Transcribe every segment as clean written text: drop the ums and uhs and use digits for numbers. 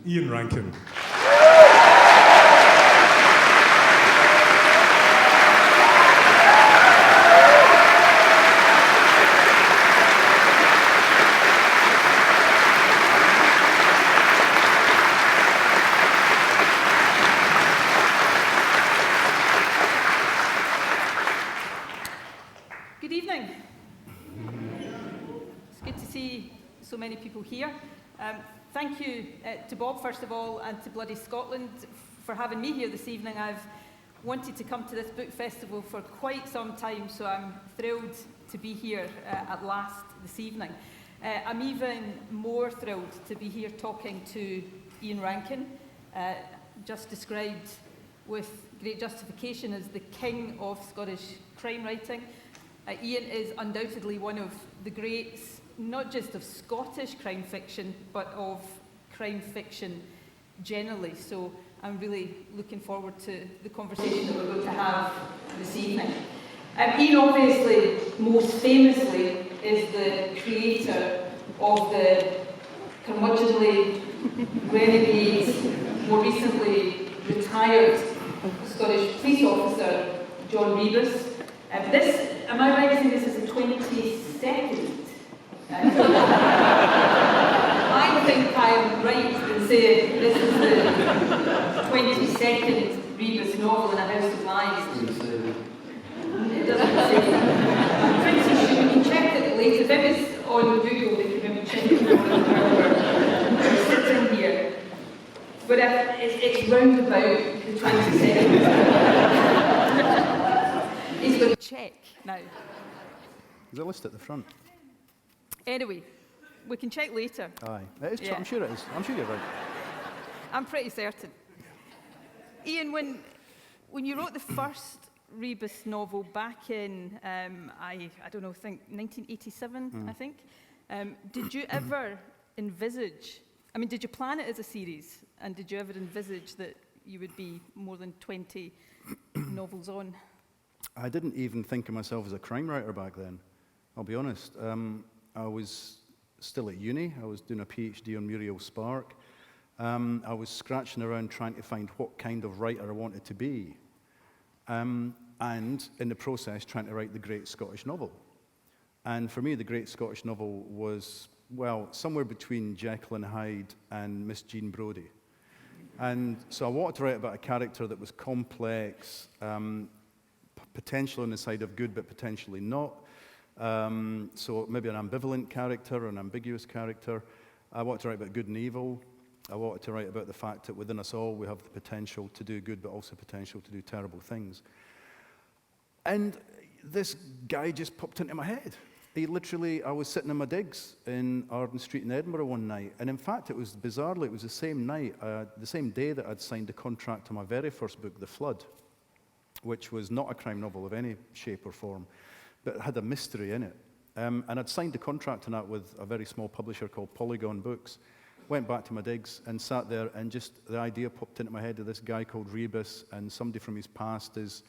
Ian Rankin. Good evening. It's good to see so many people here. Thank you to Bob, first of all, and to Bloody Scotland for having me here this evening. I've wanted to come to this book festival for quite some time, so I'm thrilled to be here at last this evening. I'm even more thrilled to be here talking to Ian Rankin, just described with great justification as the king of Scottish crime writing. Ian is undoubtedly one of the greats, not just of Scottish crime fiction, but of crime fiction generally. So I'm really looking forward to the conversation that we're going to have this evening. Ian obviously, most famously, is the creator of the curmudgeonly, renegade, more recently retired Scottish police officer, John Rebus. Am I right in saying this is the 22nd? I think I'm right in saying this is the 22nd Rebus novel in A House of Lies. It doesn't say. I'm pretty sure we can check it later. If it was on Google, we can maybe check it when we're sitting here. But it's round about the 22nd. He's going to check now. There's a list at the front. Anyway, we can check later. Aye, it is. Yeah. I'm sure it is. I'm sure you're right. I'm pretty certain. Ian, when you wrote the first Rebus novel back in, I don't know, I think 1987, I think, did you ever envisage, did you plan it as a series, and did you ever envisage that you would be more than 20 novels on? I didn't even think of myself as a crime writer back then. I'll be honest. I was still at uni. I was doing a PhD on Muriel Spark. I was scratching around trying to find what kind of writer I wanted to be. And in the process, trying to write the great Scottish novel. And for me, the great Scottish novel was, well, somewhere between Jekyll and Hyde and Miss Jean Brodie. And so I wanted to write about a character that was complex, potential on the side of good, but potentially not. So maybe an ambivalent character, an ambiguous character. I wanted to write about good and evil. I wanted to write about the fact that within us all we have the potential to do good, but also potential to do terrible things. And this guy just popped into my head. I was sitting in my digs in Arden Street in Edinburgh one night, and in fact it was bizarrely, it was the same night, the same day that I'd signed a contract to my very first book, The Flood, which was not a crime novel of any shape or form, but it had a mystery in it. And I'd signed a contract on that with a very small publisher called Polygon Books. Went back to my digs and sat there, and just the idea popped into my head of this guy called Rebus, and somebody from his past is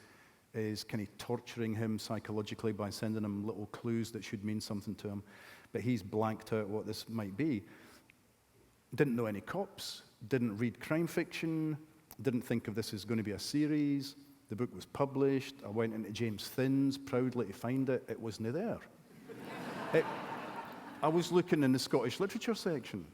kind of torturing him psychologically by sending him little clues that should mean something to him. But he's blanked out what this might be. Didn't know any cops, didn't read crime fiction, didn't think of this as going to be a series. The book was published. I went into James Thinn's proudly to find it. It wasn't there. I was looking in the Scottish literature section.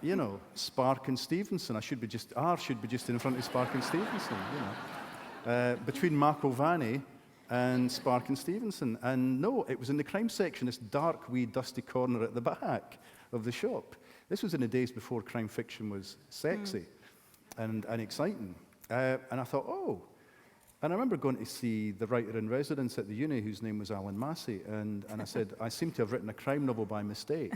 You know, Spark and Stevenson. R should be just in front of Spark and Stevenson, you know. Between Mark O'Vaney and Spark and Stevenson. And no, it was in the crime section, this dark, wee, dusty corner at the back of the shop. This was in the days before crime fiction was sexy and exciting. And I thought, oh. And I remember going to see the writer-in-residence at the uni, whose name was Alan Massey, and I said, I seem to have written a crime novel by mistake.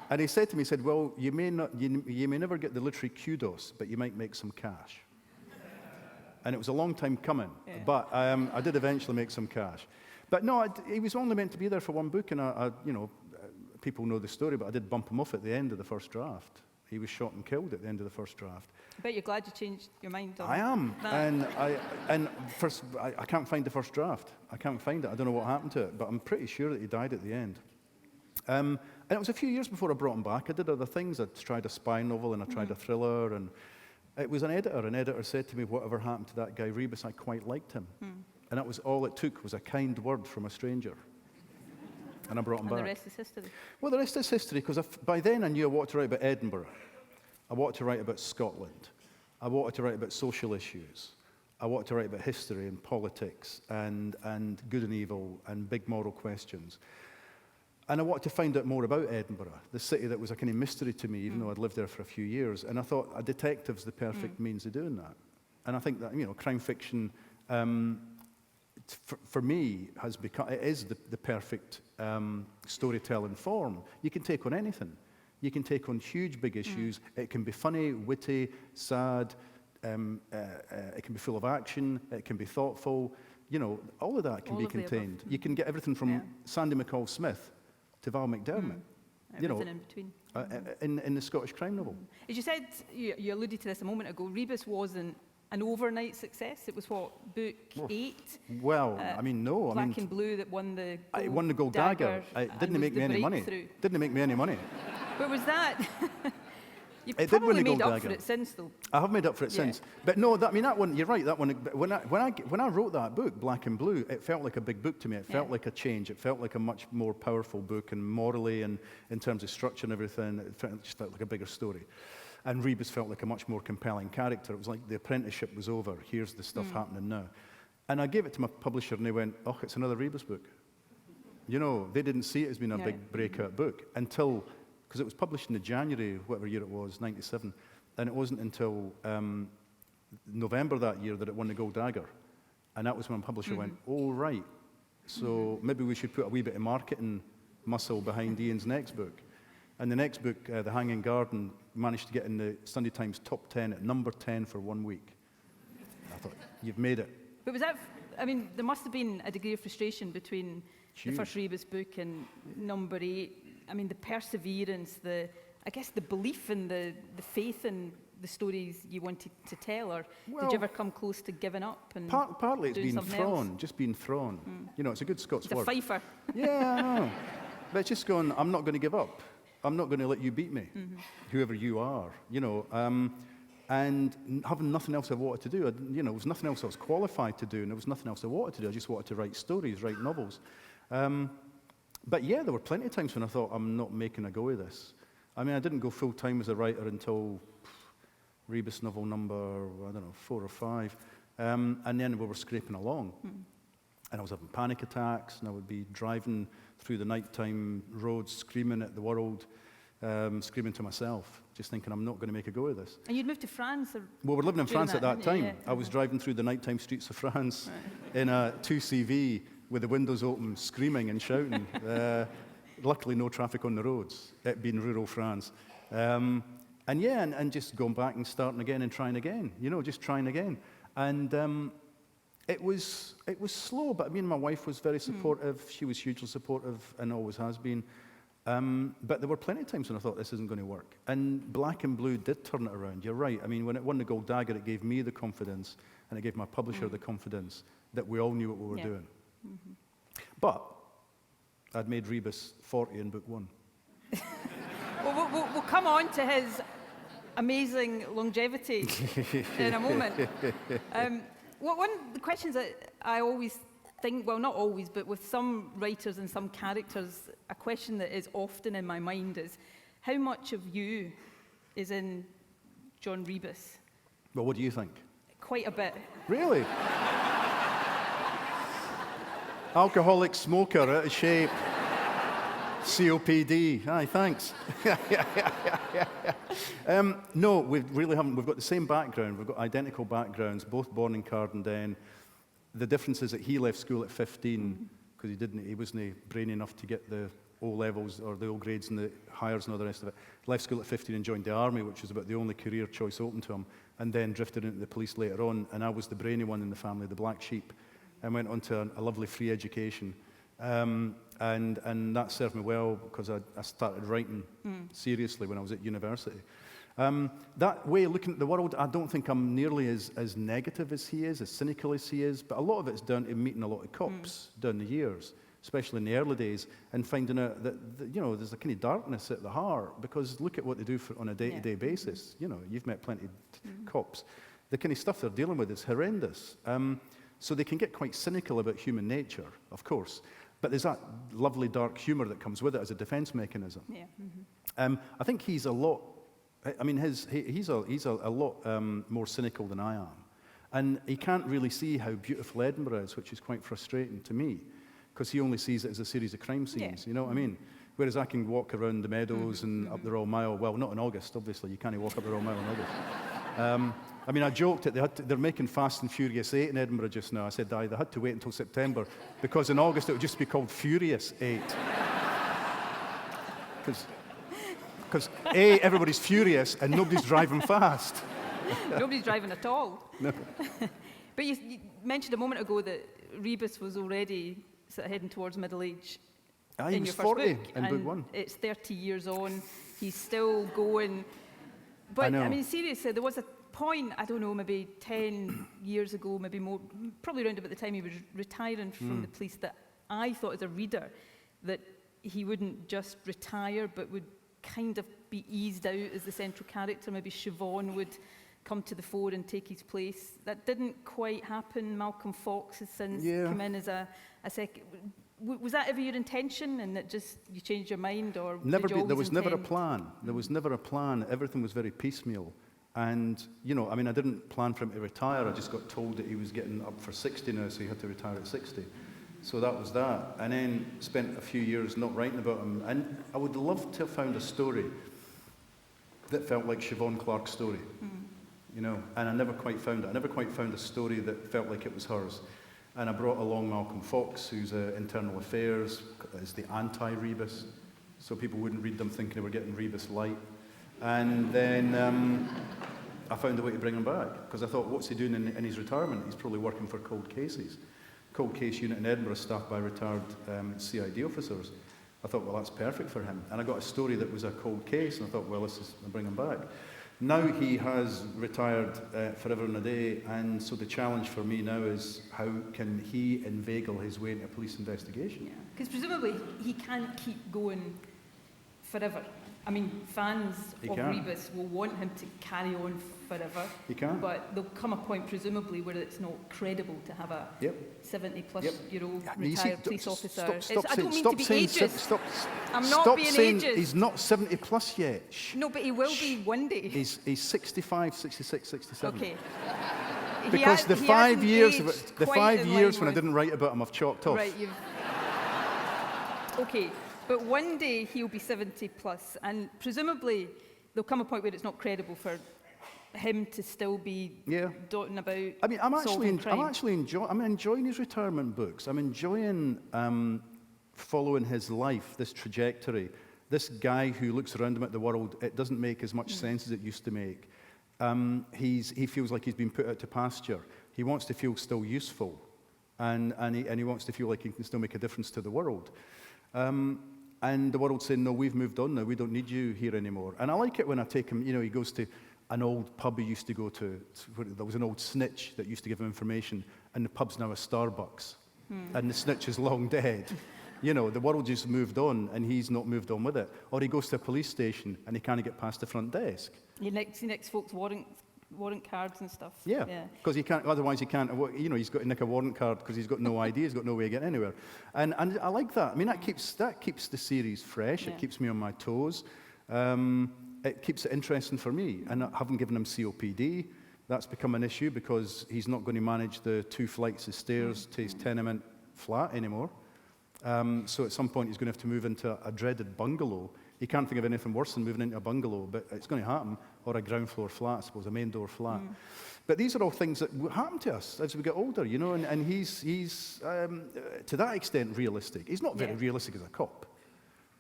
And he said to me, he said, well, you may never get the literary kudos, but you might make some cash. And it was a long time coming, but I did eventually make some cash. But no, he was only meant to be there for one book, and people know the story, but I did bump him off at the end of the first draft. He was shot and killed at the end of the first draft. I bet you're glad you changed your mind on I am, that. and I can't find the first draft. I can't find it. I don't know what happened to it, but I'm pretty sure that he died at the end. And And it was a few years before I brought him back. I did other things. I tried a spy novel and I tried a thriller. And it was an editor. An editor said to me, whatever happened to that guy Rebus, I quite liked him. And that was all it took, was a kind word from a stranger. And I brought him back. And the rest is history. Well, the rest is history, because by then I knew I wanted to write about Edinburgh. I wanted to write about Scotland. I wanted to write about social issues. I wanted to write about history and politics and good and evil and big moral questions. And I wanted to find out more about Edinburgh, the city that was a kind of mystery to me, even though I'd lived there for a few years. And I thought a detective's the perfect means of doing that. And I think that, crime fiction, for me, is the perfect storytelling form. You can take on anything. You can take on huge, big issues. It can be funny, witty, sad. It can be full of action. It can be thoughtful. All of that can be contained. You can get everything from Sandy McCall-Smith to Val McDermott. Everything in between. In the Scottish crime novel. As you said, you alluded to this a moment ago, Rebus wasn't an overnight success. It was what, book 8? Well, no. Black and Blue that won the Gold It won the Gold Dagger. It didn't make me any money. Didn't make me any money. But was that... You've It did win probably the Gold made up Dagger. for it since, though. I have made up for it since. But no, that one, you're right, that one, when I wrote that book, Black and Blue, it felt like a big book to me. It felt like a change. It felt like a much more powerful book, and morally and in terms of structure and everything, it just felt like a bigger story. And Rebus felt like a much more compelling character. It was like the apprenticeship was over. Here's the stuff happening now. And I gave it to my publisher, and they went, oh, it's another Rebus book. They didn't see it as being a big breakout book until... because it was published in the January, whatever year it was, 97, and it wasn't until November that year that it won the Gold Dagger. And that was when my publisher went, oh, right, so maybe we should put a wee bit of marketing muscle behind Ian's next book. And the next book, The Hanging Garden, managed to get in the Sunday Times top 10 at number 10 for 1 week. I thought, you've made it. But was that... there must have been a degree of frustration between the first Rebus book and number 8. The perseverance, the belief and the faith in the stories you wanted to tell, or did you ever come close to giving up? And partly it's doing been thrown, just being thrown. It's a good Scots word. It's a fifer. Yeah, I know. But it's just going, I'm not going to give up. I'm not going to let you beat me, whoever you are, and having nothing else I wanted to do. There was nothing else I was qualified to do, and there was nothing else I wanted to do. I just wanted to write stories, write novels. But yeah, there were plenty of times when I thought, I'm not making a go of this. I didn't go full-time as a writer until Rebus novel number, 4 or 5. And then we were scraping along. And I was having panic attacks, and I would be driving through the nighttime roads, screaming at the world, screaming to myself, just thinking, I'm not going to make a go of this. And you'd moved to France? Well, we're living in France at that time. Yeah. I was driving through the nighttime streets of France in a 2CV, with the windows open, screaming and shouting. Luckily, no traffic on the roads, it being rural France. And just going back and starting again and trying again, just trying again. And it was slow, but my wife was very supportive. She was hugely supportive and always has been. But there were plenty of times when I thought this isn't going to work. And Black and Blue did turn it around. You're right. When it won the Gold Dagger, it gave me the confidence, and it gave my publisher the confidence that we all knew what we were doing. But I'd made Rebus 40 in book 1. Well, we'll come on to his amazing longevity in a moment. One of the questions that I always think, well, not always, but with some writers and some characters, a question that is often in my mind is, how much of you is in John Rebus? Well, what do you think? Quite a bit. Really? Alcoholic smoker, out of shape. COPD. Aye, thanks. No, we really haven't. We've got the same background. We've got identical backgrounds, both born in Cardendale. The difference is that he left school at 15 because he wasn't brainy enough to get the O-levels or the O-grades and the hires and all the rest of it. Left school at 15 and joined the army, which was about the only career choice open to him, and then drifted into the police later on. And I was the brainy one in the family, the black sheep, and went on to a lovely free education. And that served me well because I started writing seriously when I was at university. That way of looking at the world, I don't think I'm nearly as negative as he is, as cynical as he is, but a lot of it's down to meeting a lot of cops down the years especially in the early days, and finding out that you know, there's a kind of darkness at the heart, because look at what they do on a day-to-day basis. You know, you've met plenty of cops. The kind of stuff they're dealing with is horrendous. So they can get quite cynical about human nature, of course, but there's that lovely dark humour that comes with it as a defence mechanism. Yeah. I think he's a lot, I mean, he's a lot more cynical than I am. And he can't really see how beautiful Edinburgh is, which is quite frustrating to me, because he only sees it as a series of crime scenes, you know what I mean? Whereas I can walk around the meadows and up the Royal Mile, well, not in August, obviously, you can't walk up the Royal Mile in August. I mean, I joked that they're making Fast and Furious 8 in Edinburgh just now. I said they had to wait until September, because in August it would just be called Furious 8. Because A, everybody's furious, and nobody's driving fast. Nobody's driving at all. No. But you mentioned a moment ago that Rebus was already sort of heading towards middle age He in was your first 40 book. in book 1. It's 30 years on. He's still going. But, I know. I mean, seriously, there was a point, I don't know, maybe 10 years ago, maybe more, probably around about the time he was retiring from the police, that I thought as a reader that he wouldn't just retire, but would kind of be eased out as the central character. Maybe Siobhan would come to the fore and take his place. That didn't quite happen. Malcolm Fox has since come in as a second. Was that ever your intention, and that just you changed your mind, or There was never a plan. There was never a plan. Everything was very piecemeal. And, you know, I mean, I didn't plan for him to retire. I just got told that he was getting up for 60 now, so he had to retire at 60. So that was that. And then spent a few years not writing about him. And I would love to have found a story that felt like Siobhan Clarke's story, you know, and I never quite found it. I never quite found a story that felt like it was hers. And I brought along Malcolm Fox, who's Internal Affairs, is the anti-Rebus, so people wouldn't read them thinking they were getting Rebus light. And then I found a way to bring him back, because I thought, what's he doing in his retirement? He's probably working for cold cases. Cold case unit in Edinburgh staffed by retired CID officers. I thought, well, that's perfect for him. And I got a story that was a cold case, and I thought, well, I'll bring him back. Now he has retired forever and a day, and so the challenge for me now is how can he inveigle his way into a police investigation? Yeah, because presumably he can't keep going forever. I mean, fans of Rebus will want him to carry on forever. He can. But there'll come a point, presumably, where it's not credible to have a 70-plus-year-old retired police officer. I don't mean to be ageist. I'm not being ageist. He's not 70 plus yet. Shh. No, but he will be one day. He's 65, 66, 67. Okay. Because the 5 years when I didn't write about him, I've chalked off. Right, Okay. But one day he'll be 70 plus, and presumably there'll come a point where it's not credible for him to still be dotting about. I mean, I'm enjoying his retirement books. I'm enjoying following his life, this trajectory. This guy who looks around him at the world, it doesn't make as much sense as it used to make. He feels like he's been put out to pasture. He wants to feel still useful, and he wants to feel like he can still make a difference to the world. And the world's saying, no, we've moved on now, we don't need you here anymore. And I like it when I take him, you know, he goes to an old pub he used to go to. There was an old snitch that used to give him information, and the pub's now a Starbucks. And the snitch is long dead. You know, the world just moved on, and he's not moved on with it. Or he goes to a police station, and he can't get past the front desk. He nicks folks' warrant cards and stuff. Yeah, because he can't. Otherwise, he can't. You know, he's got to nick a warrant card because he's got no ID. He's got no way of getting anywhere. And I like that. I mean, that keeps the series fresh. It keeps me on my toes. It keeps it interesting for me. And I haven't given him COPD. That's become an issue because he's not going to manage the 2 flights of stairs to his tenement flat anymore. So at some point, he's going to have to move into a dreaded bungalow. He can't think of anything worse than moving into a bungalow, but it's going to happen, or a ground floor flat, I suppose, a main door flat. But these are all things that happen to us as we get older, you know, and he's to that extent realistic. He's not very realistic as a cop.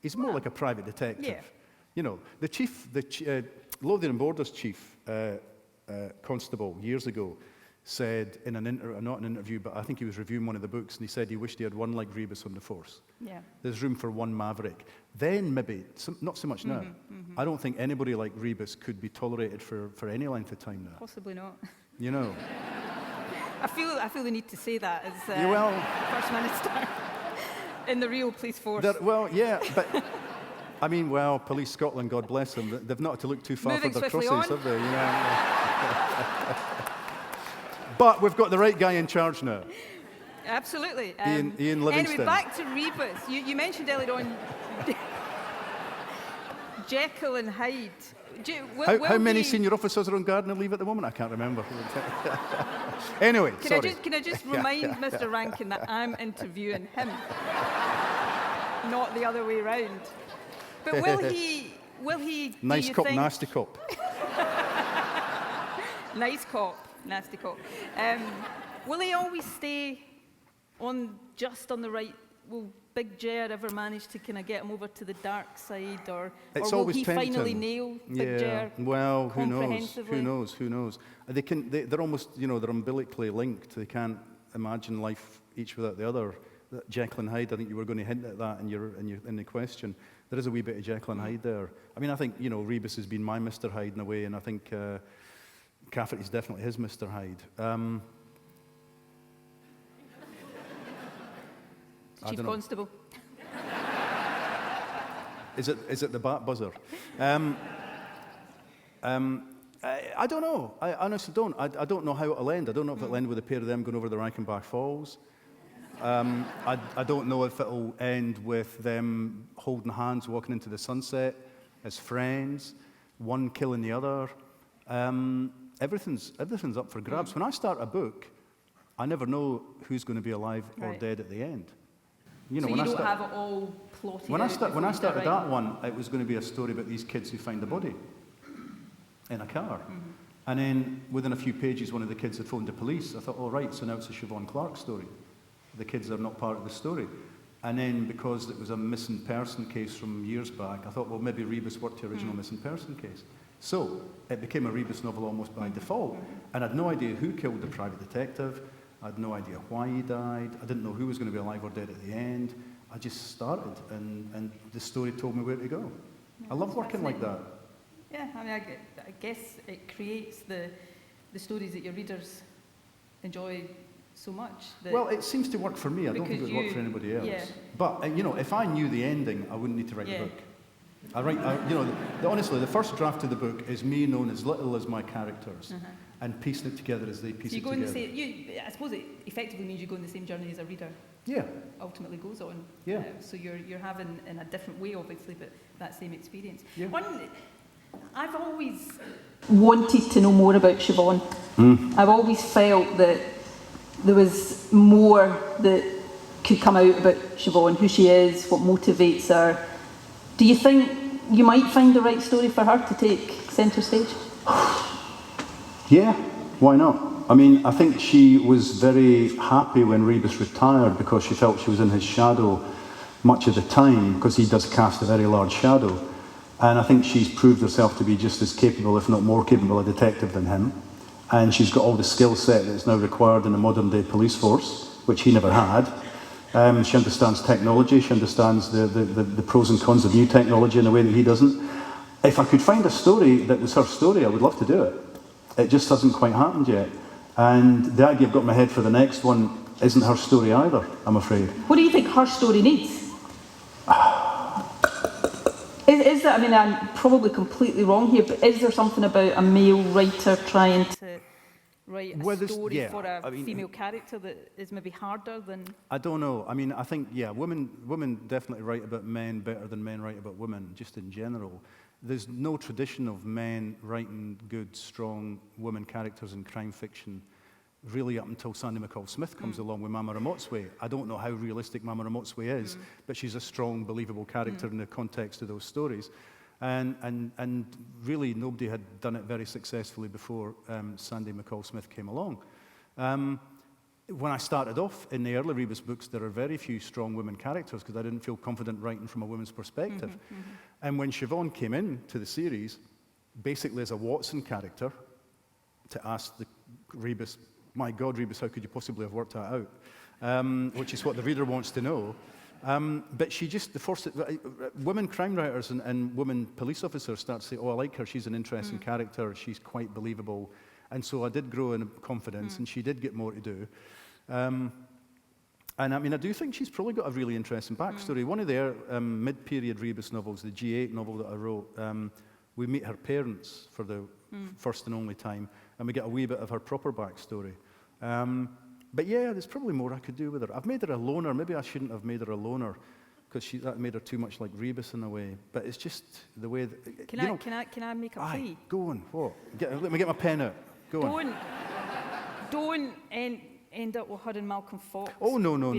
He's more like a private detective. Yeah. You know, the Lothian and Borders chief constable years ago said in not an interview, but I think he was reviewing one of the books, and he said he wished he had one like Rebus on the force. Yeah. There's room for one maverick. Then maybe, not so much now. I don't think anybody like Rebus could be tolerated for any length of time now. Possibly not. You know. I feel the need to say that as well, First Minister. in the real police force. Well, yeah, but I mean, well, Police Scotland, God bless them, they've not had to look too far Moving for their swiftly crosses, on. have they? But we've got the right guy in charge now. Absolutely. Ian Livingston. Anyway, back to Rebus. You mentioned earlier on Jekyll and Hyde. How many senior officers are on gardener leave at the moment? I can't remember. Anyway, sorry. Can I just remind Mr. Rankin that I'm interviewing him, not the other way round. But will he? Nice do you cop, think, nasty cop. Nice cop, nasty cop. Will he always stay just on the right? Will Big Jer ever manage to kind of get him over to the dark side, or will he finally nail Big Jer? Well, who knows? comprehensively? Who knows? They're almost, they're umbilically linked. They can't imagine life each without the other. Jekyll and Hyde, I think you were going to hint at that in the question. There is a wee bit of Jekyll and Hyde there. I mean, I think, Rebus has been my Mr. Hyde in a way, and I think Cafferty's definitely his Mr. Hyde. Chief Constable. Is it the bat buzzer? I don't know. I honestly don't. I don't know how it'll end. I don't know if it'll end with a pair of them going over the Reichenbach Falls. I don't know if it'll end with them holding hands, walking into the sunset as friends, one killing the other. Everything's up for grabs. When I start a book, I never know who's going to be alive or dead at the end. So you don't have it all plotted When I started right? that one, it was going to be a story about these kids who find a body in a car. And then within a few pages, one of the kids had phoned the police. I thought, oh, right, so now it's a Siobhan Clarke story. The kids are not part of the story. And then because it was a missing person case from years back, I thought, well, maybe Rebus worked the original missing person case. So it became a Rebus novel almost by default. And I had no idea who killed the private detective. I had no idea why he died. I didn't know who was going to be alive or dead at the end. I just started, and the story told me where to go. I love working like that. Yeah, I mean, I guess it creates the stories that your readers enjoy so much. Well, it seems to work for me. I don't think it would work for anybody else. Yeah. But, if I knew the ending, I wouldn't need to write the book. Honestly, the first draft of the book is me knowing as little as my characters and piecing it together as they piece it together. I suppose it effectively means you go on the same journey as a reader. Yeah. Ultimately goes on. Yeah. So you're having, in a different way, obviously, but that same experience. Yeah. I've always wanted to know more about Siobhan. I've always felt that there was more that could come out about Siobhan, who she is, what motivates her. Do you think you might find the right story for her to take centre stage? Yeah, why not? I mean, I think she was very happy when Rebus retired because she felt she was in his shadow much of the time, because he does cast a very large shadow. And I think she's proved herself to be just as capable, if not more capable, a detective than him. And she's got all the skill set that's now required in a modern day police force, which he never had. She understands technology, she understands the pros and cons of new technology in a way that he doesn't. If I could find a story that was her story, I would love to do it. It just hasn't quite happened yet. And the idea I've got in my head for the next one isn't her story either, I'm afraid. What do you think her story needs? Is that, I mean, I'm probably completely wrong here, but is there something about a male writer trying to write a story for a female character that is maybe harder than... I don't know. I mean, I think, women definitely write about men better than men write about women, just in general. There's no tradition of men writing good, strong women characters in crime fiction, really up until Sandy McCall-Smith comes along with Mama Ramotswe. I don't know how realistic Mama Ramotswe is, but she's a strong, believable character in the context of those stories. And really nobody had done it very successfully before Sandy McCall-Smith came along. When I started off in the early Rebus books, there are very few strong women characters because I didn't feel confident writing from a woman's perspective. And when Siobhan came into the series, basically as a Watson character, to ask the Rebus, my God, Rebus, how could you possibly have worked that out? Which is what the reader wants to know. But she just, women crime writers and women police officers start to say, oh, I like her, she's an interesting character, she's quite believable. And so I did grow in confidence, and she did get more to do. And I mean, I do think she's probably got a really interesting backstory. One of their mid-period Rebus novels, the G8 novel that I wrote, we meet her parents for the first and only time, and we get a wee bit of her proper backstory. But yeah, there's probably more I could do with her. I've made her a loner. Maybe I shouldn't have made her a loner, because that made her too much like Rebus in a way. But it's just the way that... Can I make a plea? Go on, what? Let me get my pen out. Go on. Don't end up with her and Malcolm Fox. Oh, no. No.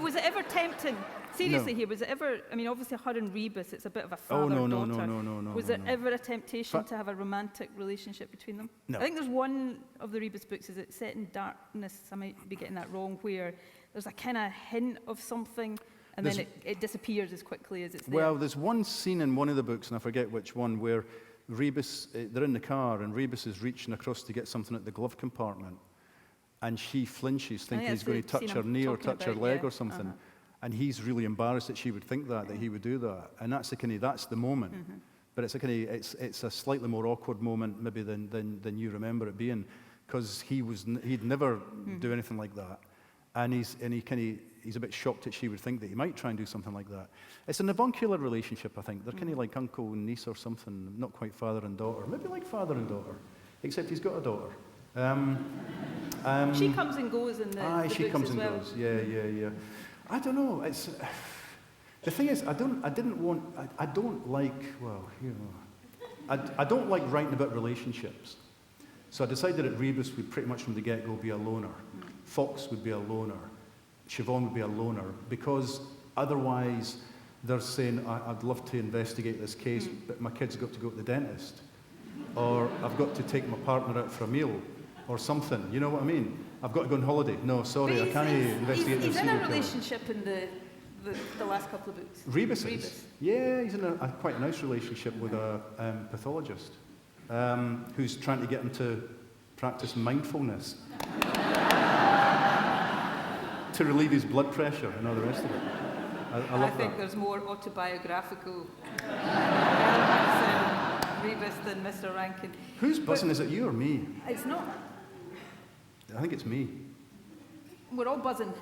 Was it ever tempting? Seriously, No. here, was it ever? I mean, obviously, her and Rebus, it's a bit of a Oh, father-daughter. no. Was there ever a temptation to have a romantic relationship between them? No. I think there's one of the Rebus books, is it Set in Darkness? I might be getting that wrong, where there's a kind of hint of something, and then it disappears as quickly as it's there. Well, there's one scene in one of the books, and I forget which one, where Rebus, they're in the car, and Rebus is reaching across to get something at the glove compartment, and she flinches, thinking he's going to touch her knee or touch her leg or something. And he's really embarrassed that she would think that he would do that. And that's the moment. But it's a slightly more awkward moment maybe than you remember it being, because he'd never do anything like that. And he's a bit shocked that she would think that he might try and do something like that. It's an avuncular relationship, I think. They're kind of like uncle and niece or something, not quite father and daughter. Maybe like father and daughter, except he's got a daughter. She comes and goes in the she books comes as and well. goes. Yeah. I don't know. It's the thing is, I don't like writing about relationships. So I decided that Rebus would pretty much from the get-go be a loner. Fox would be a loner. Siobhan would be a loner, because otherwise they're saying, I'd love to investigate this case, but my kid's got to go to the dentist, or I've got to take my partner out for a meal, or something. You know what I mean? I've got to go on holiday. No, sorry, I can't investigate this. He's in a relationship in the last couple of books. Rebus is? Yeah, he's in a quite nice relationship with a pathologist who's trying to get him to practice mindfulness to relieve his blood pressure and all the rest of it. I love think that. there's more autobiographical elements in Rebus than Mr. Rankin. Who's buzzing? Is it you or me? It's not. I think it's me. We're all buzzing.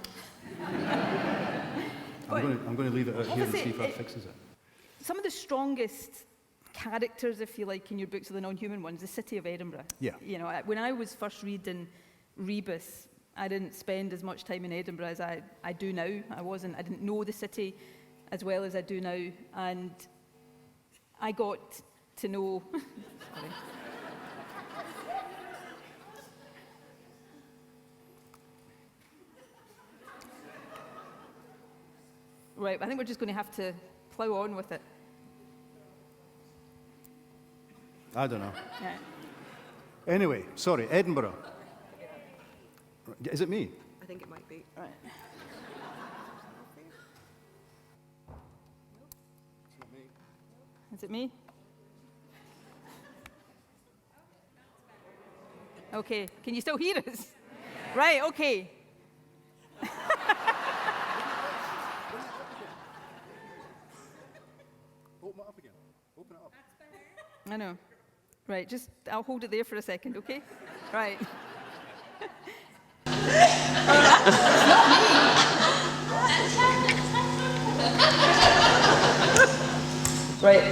I'm going to leave it out here and see if that fixes it. Some of the strongest characters, if you like, in your books are the non-human ones. The city of Edinburgh. Yeah. You know, when I was first reading Rebus, I didn't spend as much time in Edinburgh as I do now. I didn't know the city as well as I do now, and I got to know. Sorry. Right, I think we're just going to have to plough on with it. I don't know. Yeah. Anyway, sorry, Edinburgh. Is it me? I think it might be. Right. Is it me? Okay, can you still hear us? Right, okay. Open it up again. Open it up. I know. Right, I'll hold it there for a second, okay? Right. Right.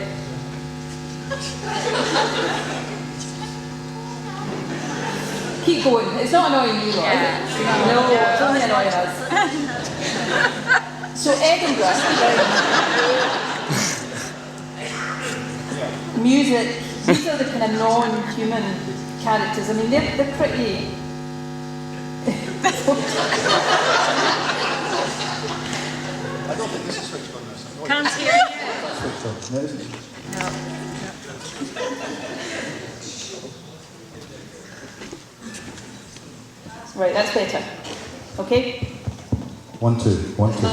Keep going. It's not annoying you, though, is it? No, it's only annoying us. So Edinburgh, music, these are the kind of non-human characters. I mean, they're pretty... I don't think this is switched on this. Can't hear you. Switched on. No, isn't it? No. Right, that's better. Okay? 1, 2, 1, 2. Oh,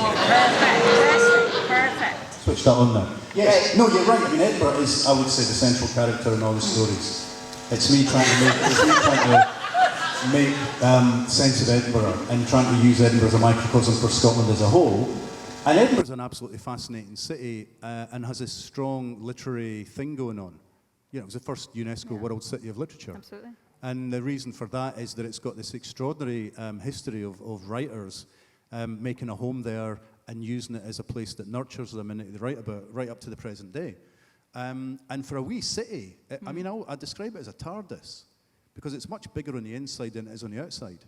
perfect. Switch that on now. Yes. No, you're right. I mean, Edinburgh is, I would say, the central character in all the stories. It's me trying to make sense of Edinburgh and trying to use Edinburgh as a microcosm for Scotland as a whole. And Edinburgh's an absolutely fascinating city and has a strong literary thing going on. You know, it was the first UNESCO World City of Literature. Absolutely. And the reason for that is that it's got this extraordinary history of writers making a home there and using it as a place that nurtures them and they write about right up to the present day. And for a wee city, I mean, I describe it as a TARDIS because it's much bigger on the inside than it is on the outside.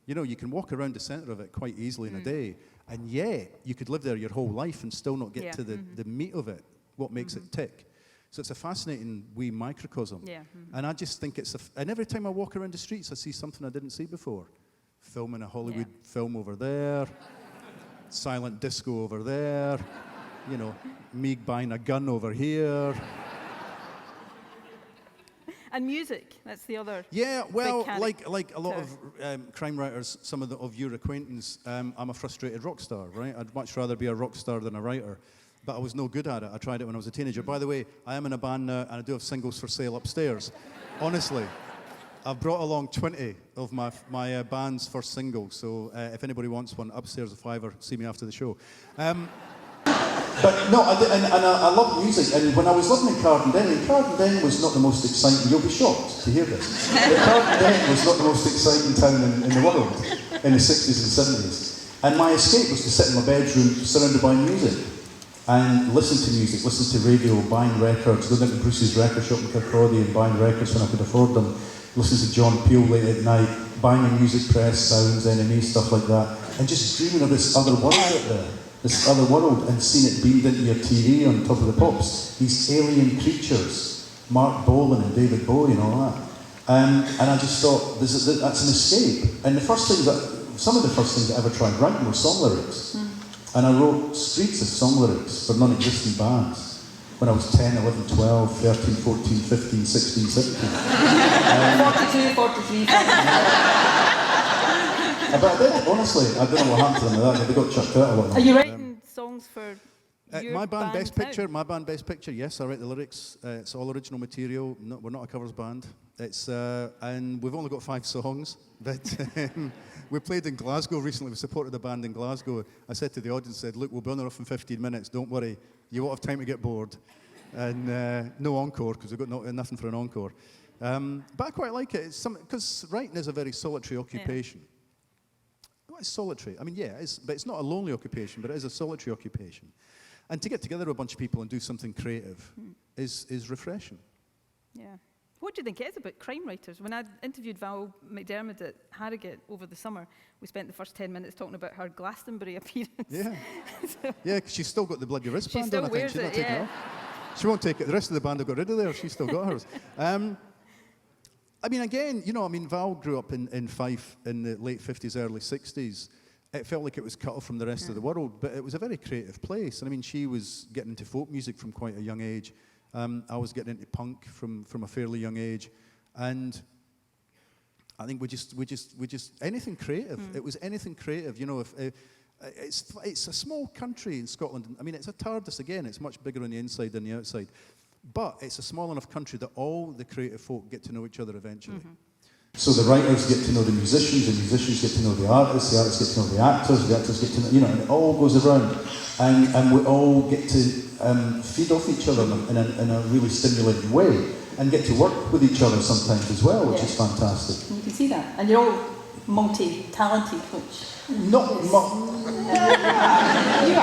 You know, you can walk around the centre of it quite easily in a day, and yet you could live there your whole life and still not get to the meat of it, what makes it tick. So it's a fascinating wee microcosm. Yeah. And I just think and every time I walk around the streets, I see something I didn't see before. Filming a Hollywood film over there, silent disco over there, you know, me buying a gun over here. And music, that's the other. Yeah, well, like a lot of crime writers, some of your acquaintance, I'm a frustrated rock star, right? I'd much rather be a rock star than a writer. But I was no good at it. I tried it when I was a teenager. By the way, I am in a band now, and I do have singles for sale upstairs. Honestly, I've brought along 20 of my band's first singles. So if anybody wants one, upstairs at £5, see me after the show. But no, I love music. And when I was living in Carden was not the most exciting. You'll be shocked to hear this. But Carden was not the most exciting town in the world in the 60s and 70s. And my escape was to sit in my bedroom surrounded by music. And listen to music, listen to radio, buying records, going down to Bruce's record shop in Kirkcaldy and buying records when I could afford them, listen to John Peel late at night, buying a music press, Sounds, NME, stuff like that, and just dreaming of this other world out there, this other world, and seeing it beamed into your TV on top of the pops, these alien creatures, Mark Bolan and David Bowie and all that. And I just thought, that's an escape. And some of the first things I ever tried writing were song lyrics. And I wrote streets of song lyrics for non-existent bands when I was 10, 11, 12, 13, 14, 15, 16, 17. 42, 43. But I did, honestly. I don't know what happened to them with that. They got chucked out a lot. Are you writing songs for your my band Best Picture? now? My band Best Picture, yes, I write the lyrics. It's all original material. No, we're not a covers band. And we've only got 5 songs. But we played in Glasgow recently. We supported a band in Glasgow. I said to the audience, look, we'll be on and off in 15 minutes. Don't worry. You won't have time to get bored. And no encore, because we've got nothing for an encore. But I quite like it. Because writing is a very solitary occupation. Yeah. Well, it's solitary. I mean, yeah, but it's not a lonely occupation, but it is a solitary occupation. And to get together with a bunch of people and do something creative is refreshing. Yeah. What do you think it is about crime writers? When I interviewed Val McDermott at Harrogate over the summer, we spent the first 10 minutes talking about her Glastonbury appearance. Yeah, yeah, because she's still got the bloody wristband she still on, I wears think. She's it, not taking it off. She won't take it. The rest of the band have got rid of theirs. She's still got hers. I mean, again, Val grew up in Fife in the late 50s, early 60s. It felt like it was cut off from the rest of the world, but it was a very creative place. And I mean, she was getting into folk music from quite a young age. I was getting into punk from a fairly young age, and I think we just anything creative. It was anything creative, If it's a small country in Scotland. I mean, it's a TARDIS again. It's much bigger on the inside than the outside, but it's a small enough country that all the creative folk get to know each other eventually. So the writers get to know the musicians get to know the artists get to know the actors get to know, and it all goes around, and we all get to feed off each other in a really stimulating way, and get to work with each other sometimes as well, which is fantastic. You can see that, and you're all multi-talented, which... Not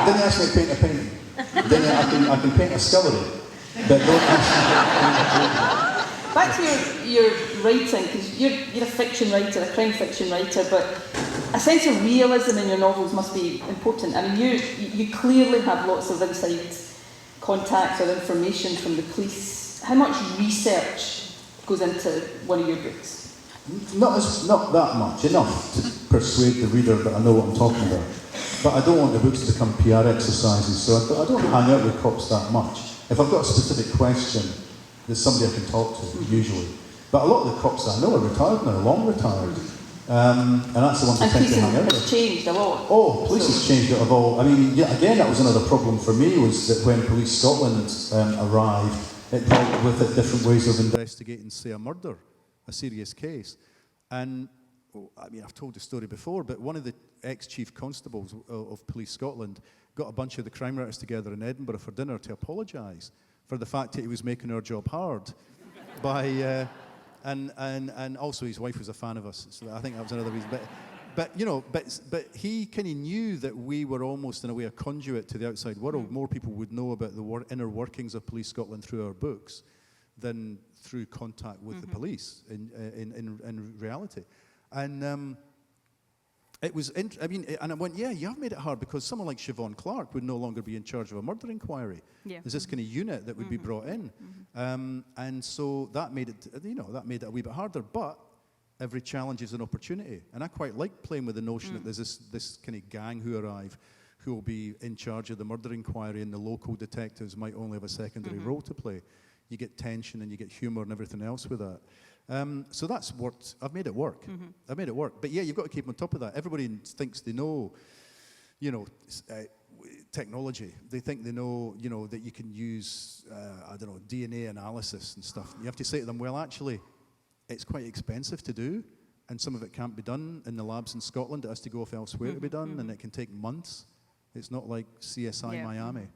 Didn't ask me to paint a painting. I can paint a scullery, but don't ask me. Back to your writing, because you're a fiction writer, a crime fiction writer, but a sense of realism in your novels must be important. I mean, you clearly have lots of inside contacts or information from the police. How much research goes into one of your books? Not that much, enough to persuade the reader that I know what I'm talking about. But I don't want the books to become PR exercises, so I don't hang out with cops that much. If I've got a specific question, there's somebody I can talk to, usually. But a lot of the cops I know are retired now, long retired. And that's the ones I tend to hang out with. And police has changed a lot. Oh, police has changed it a lot. I mean, yeah, again, that was another problem for me, was that when Police Scotland arrived, it brought with it different ways of investigating, say, a murder, a serious case. And, I mean, I've told the story before, but one of the ex-chief constables of Police Scotland got a bunch of the crime writers together in Edinburgh for dinner to apologise for the fact that he was making our job hard by, and also his wife was a fan of us, so I think that was another reason. But you know, but he kind of knew that we were almost in a way a conduit to the outside world. More people would know about the inner workings of Police Scotland through our books than through contact with the police in reality. And it was, and I went, yeah, you have made it hard, because someone like Siobhan Clarke would no longer be in charge of a murder inquiry. Yeah. There's this kind of unit that would be brought in. And so that made it, that made it a wee bit harder, but every challenge is an opportunity. And I quite like playing with the notion that there's this kind of gang who arrive who will be in charge of the murder inquiry, and the local detectives might only have a secondary role to play. You get tension and you get humour and everything else with that. So that's worked. I've made it work. I've made it work. But yeah, you've got to keep on top of that. Everybody thinks they know, technology. They think they know, that you can use, DNA analysis and stuff. You have to say to them, well, actually, it's quite expensive to do, and some of it can't be done in the labs in Scotland. It has to go off elsewhere to be done, and it can take months. It's not like CSI Miami,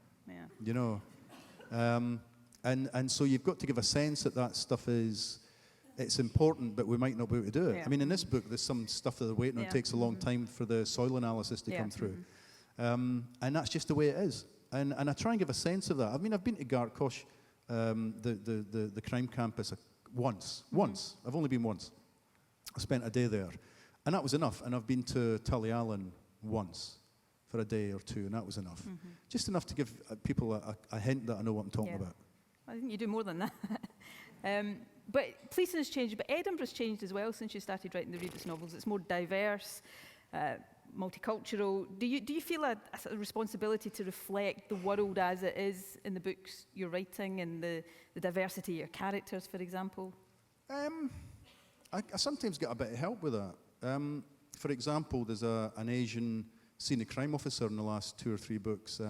And so you've got to give a sense that stuff it's important, but we might not be able to do it. Yeah. I mean, in this book, there's some stuff that they're waiting on. It takes a long time for the soil analysis to come through. And that's just the way it is. And I try and give a sense of that. I mean, I've been to Gartcosh, the crime campus, once. I've only been once. I spent a day there. And that was enough. And I've been to Tullyallen once for a day or two, and that was enough. Just enough to give people a hint that I know what I'm talking about. I think you do more than that. But policing has changed, but Edinburgh's changed as well since you started writing the Rebus novels. It's more diverse, multicultural. Do you feel a responsibility to reflect the world as it is in the books you're writing, and the diversity of your characters, for example? I sometimes get a bit of help with that. For example, there's an Asian scenic crime officer in the last 2 or 3 books,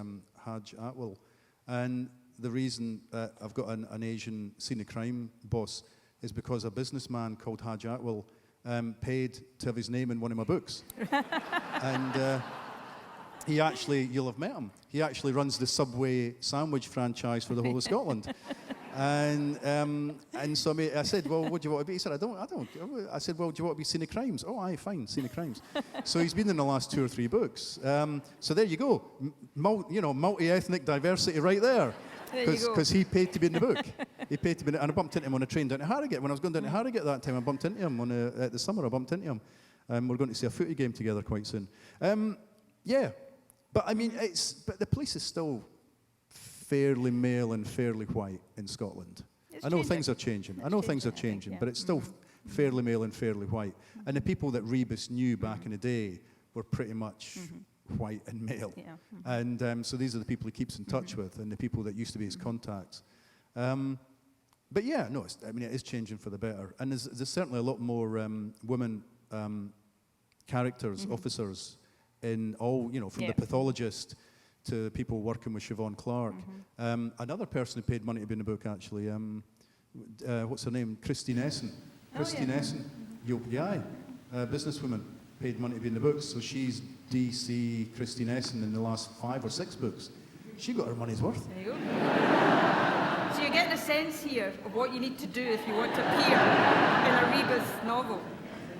Haj Atwell, and the reason I've got an Asian scenic crime boss is because a businessman called Haj Atwell paid to have his name in one of my books. And he actually, you'll have met him, he actually runs the Subway sandwich franchise for the whole of Scotland. And so I said, well, what do you want to be? He said, I don't. I said, well, do you want to be scenic crimes? Oh, aye, fine, scenic crimes. So he's been in the last 2 or 3 books. So there you go, multi-ethnic diversity right there. Because he paid to be in the book. He paid to be, and I bumped into him on a train down to Harrogate. When I was going down to Harrogate that time, I bumped into him at the summer. I bumped into him. We're going to see a footy game together quite soon. Yeah, but I mean, but the police is still fairly male and fairly white in Scotland. I know things are changing. But it's still fairly male and fairly white. And the people that Rebus knew back in the day were pretty much white and male. Yeah. And so these are the people he keeps in touch with, and the people that used to be his contacts. But yeah, no, it is changing for the better. And there's certainly a lot more women characters, officers, in all, from the pathologist to people working with Siobhan Clarke. Another person who paid money to be in the book, actually, what's her name? Christine Essen. Essen, businesswoman, paid money to be in the book. So she's DC Christine Essen in the last 5 or 6 books. She got her money's worth. There you go. So you're getting a sense here of what you need to do if you want to appear in a Rebus novel.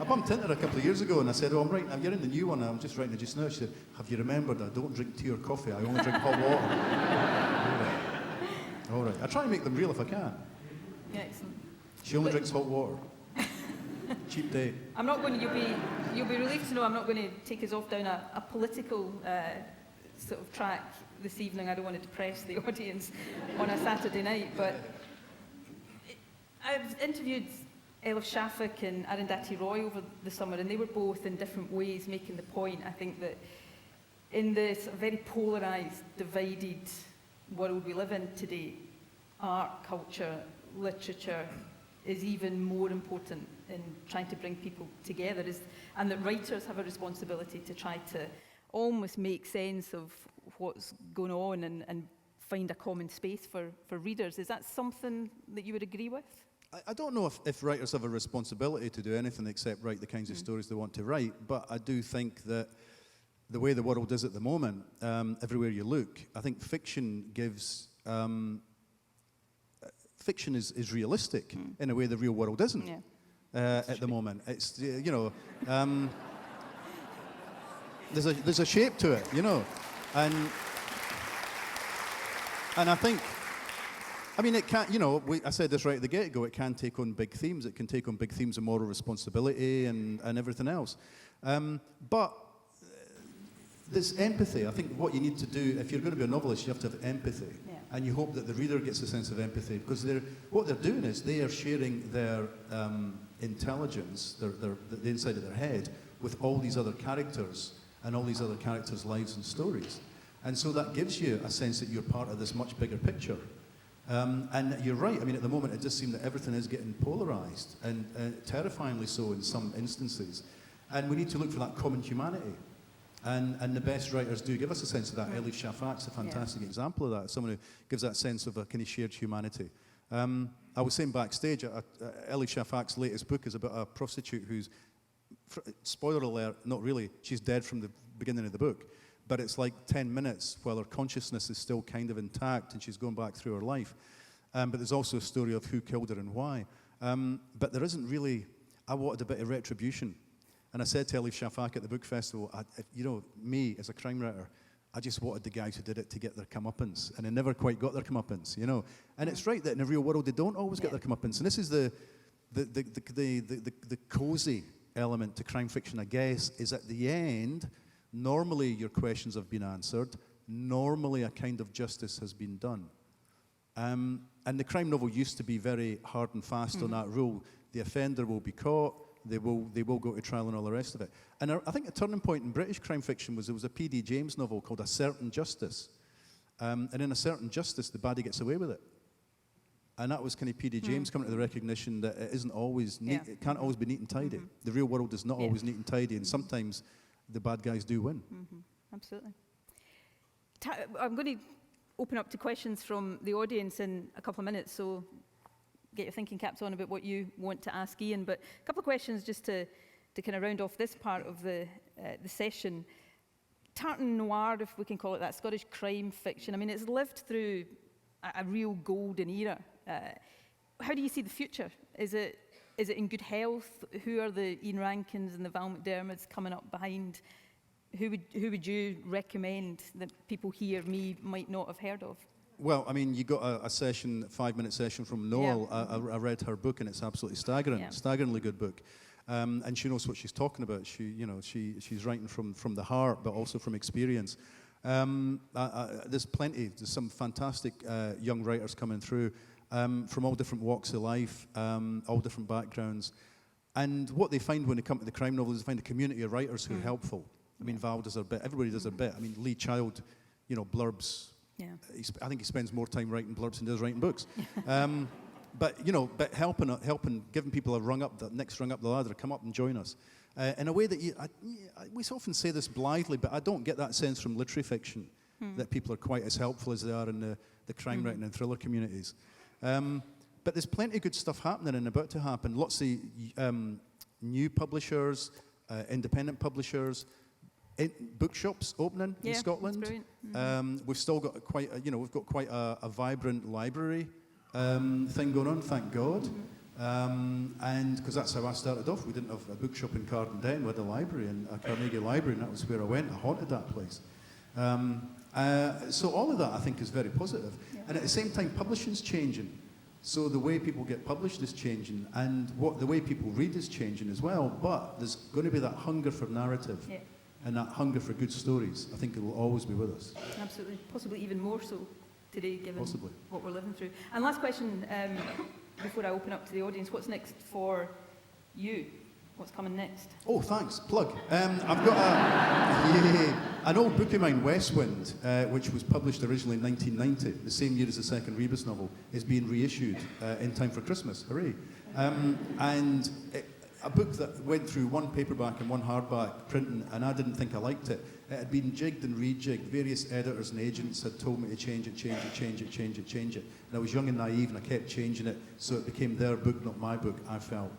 I bumped into her a couple of years ago and I said, I'm writing, you're in the new one, I'm just writing it just now. She said, have you remembered I don't drink tea or coffee, I only drink hot water. All right. I try and make them real if I can. Yeah, excellent. She only drinks hot water. Cheap date. I'm not going to, you'll be relieved to know I'm not going to take us off down a political sort of track this evening. I don't want to depress the audience on a Saturday night, but I've interviewed Elif Shafak and Arundhati Roy over the summer, and they were both in different ways making the point. I think that in this very polarised, divided world we live in today, art, culture, literature is even more important in trying to bring people together, and that writers have a responsibility to try to almost make sense of what's going on and find a common space for readers. Is that something that you would agree with? I don't know if writers have a responsibility to do anything except write the kinds of stories they want to write, but I do think that the way the world is at the moment, everywhere you look, I think fiction gives fiction is realistic in a way the real world isn't at the moment. It's, there's a shape to it, and I think, it can't, I said this right at the get-go, it can take on big themes. It can take on big themes of moral responsibility and everything else. But there's empathy. I think what you need to do, if you're going to be a novelist, you have to have empathy. Yeah. And you hope that the reader gets a sense of empathy, because what they're doing is they are sharing their intelligence, the inside of their head, with all these other characters and all these other characters' lives and stories. And so that gives you a sense that you're part of this much bigger picture. And you're right, at the moment it does seem that everything is getting polarised, and terrifyingly so in some instances. And we need to look for that common humanity. And the best writers do give us a sense of that. Elif Shafak's a fantastic example of that, someone who gives that sense of a kind of shared humanity. I was saying backstage, Elif Shafak's latest book is about a prostitute who's, spoiler alert, not really, she's dead from the beginning of the book, but it's like 10 minutes while her consciousness is still kind of intact and she's going back through her life. But there's also a story of who killed her and why. But there isn't really, I wanted a bit of retribution. And I said to Elif Shafak at the book festival, me as a crime writer, I just wanted the guys who did it to get their comeuppance, and they never quite got their comeuppance, And it's right that in the real world they don't always get their comeuppance, and this is the cozy element to crime fiction, I guess, is at the end, normally your questions have been answered, normally a kind of justice has been done. And the crime novel used to be very hard and fast on that rule. The offender will be caught. They will go to trial and all the rest of it. And I think a turning point in British crime fiction was there was a P.D. James novel called A Certain Justice. And in A Certain Justice, the baddie gets away with it. And that was kind of P.D. James coming to the recognition that it isn't always neat, it can't always be neat and tidy. The real world is not always neat and tidy, and sometimes the bad guys do win. Absolutely. I'm going to open up to questions from the audience in a couple of minutes, so get your thinking caps on about what you want to ask Ian, but a couple of questions just to kind of round off this part of the session. Tartan noir, if we can call it that, Scottish crime fiction, it's lived through a real golden era. How do you see the future? Is it in good health? Who are the Ian Rankins and the Val McDermots coming up behind? Who would you recommend that people here, me, might not have heard of? Well, you got a 5-minute session from Noel. I read her book, and it's absolutely staggering, staggeringly good book. And she knows what she's talking about. She's writing from the heart, but also from experience. There's some fantastic young writers coming through from all different walks of life, all different backgrounds. And what they find when they come to the crime novel is they find a community of writers who are helpful. Val does her bit. Everybody does their bit. Lee Child, blurbs. Yeah. I think he spends more time writing blurbs than he does writing books. But helping, giving people the next rung up the ladder, come up and join us. In a way that we often say this blithely, but I don't get that sense from literary fiction, that people are quite as helpful as they are in the crime writing and thriller communities. But there's plenty of good stuff happening and about to happen. Lots of new publishers, independent publishers, bookshops opening in Scotland. We've still got quite a vibrant library thing going on, thank God. And because that's how I started off. We didn't have a bookshop in Cardendale, we had a library, and a Carnegie Library, and that was where I went. I haunted that place. So all of that I think is very positive. And at the same time, publishing's changing. So the way people get published is changing, and the way people read is changing as well. But there's going to be that hunger for narrative. And that hunger for good stories, I think it will always be with us. Absolutely. Possibly even more so today, given what we're living through. And last question, before I open up to the audience, what's next for you? What's coming next? Oh, thanks. Plug. I've got an old book of mine, Westwind, which was published originally in 1990, the same year as the second Rebus novel, is being reissued in time for Christmas. Hooray. A book that went through one paperback and one hardback printing, and I didn't think I liked it. It had been jigged and rejigged. Various editors and agents had told me to change it. And I was young and naive, and I kept changing it, so it became their book, not my book, I felt.